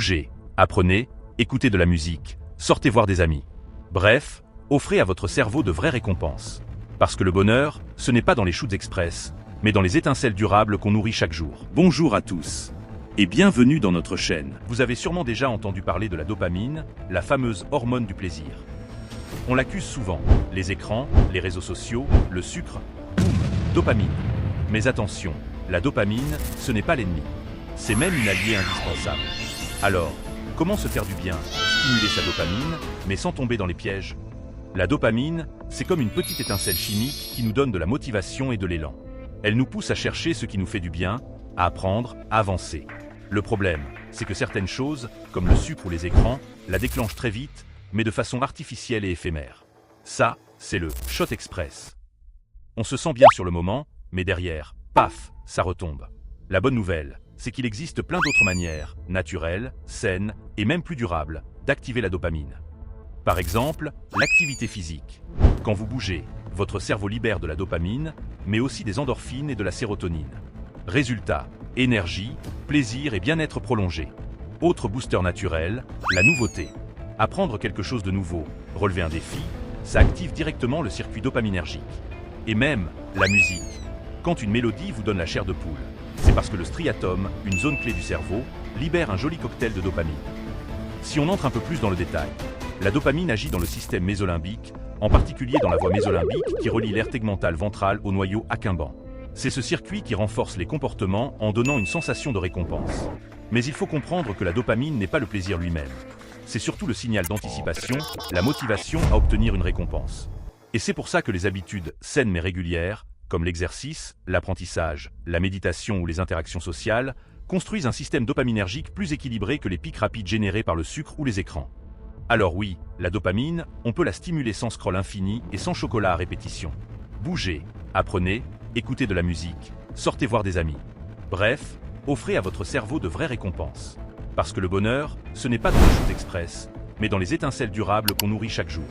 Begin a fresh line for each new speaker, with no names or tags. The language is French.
Bougez, apprenez, écoutez de la musique, sortez voir des amis. Bref, offrez à votre cerveau de vraies récompenses. Parce que le bonheur, ce n'est pas dans les shoots express, mais dans les étincelles durables qu'on nourrit chaque jour. Bonjour à tous et bienvenue dans notre chaîne. Vous avez sûrement déjà entendu parler de la dopamine, la fameuse hormone du plaisir. On l'accuse souvent, les écrans, les réseaux sociaux, le sucre, boum, dopamine. Mais attention, la dopamine, ce n'est pas l'ennemi. C'est même une alliée indispensable. Alors, comment se faire du bien, stimuler sa dopamine, mais sans tomber dans les pièges? La dopamine, c'est comme une petite étincelle chimique qui nous donne de la motivation et de l'élan. Elle nous pousse à chercher ce qui nous fait du bien, à apprendre, à avancer. Le problème, c'est que certaines choses, comme le sucre ou les écrans, la déclenchent très vite, mais de façon artificielle et éphémère. Ça, c'est le shot express. On se sent bien sur le moment, mais derrière, paf, ça retombe. La bonne nouvelle, c'est qu'il existe plein d'autres manières, naturelles, saines et même plus durables, d'activer la dopamine. Par exemple, l'activité physique. Quand vous bougez, votre cerveau libère de la dopamine, mais aussi des endorphines et de la sérotonine. Résultat, énergie, plaisir et bien-être prolongé. Autre booster naturel, la nouveauté. Apprendre quelque chose de nouveau, relever un défi, ça active directement le circuit dopaminergique. Et même la musique. Quand une mélodie vous donne la chair de poule, c'est parce que le striatum, une zone clé du cerveau, libère un joli cocktail de dopamine. Si on entre un peu plus dans le détail, la dopamine agit dans le système mésolimbique, en particulier dans la voie mésolimbique qui relie l'aire tegmentale ventrale au noyau accumbens. C'est ce circuit qui renforce les comportements en donnant une sensation de récompense. Mais il faut comprendre que la dopamine n'est pas le plaisir lui-même. C'est surtout le signal d'anticipation, la motivation à obtenir une récompense. Et c'est pour ça que les habitudes saines mais régulières, comme l'exercice, l'apprentissage, la méditation ou les interactions sociales, construisent un système dopaminergique plus équilibré que les pics rapides générés par le sucre ou les écrans. Alors oui, la dopamine, on peut la stimuler sans scroll infini et sans chocolat à répétition. Bougez, apprenez, écoutez de la musique, sortez voir des amis. Bref, offrez à votre cerveau de vraies récompenses. Parce que le bonheur, ce n'est pas dans les choses express, mais dans les étincelles durables qu'on nourrit chaque jour.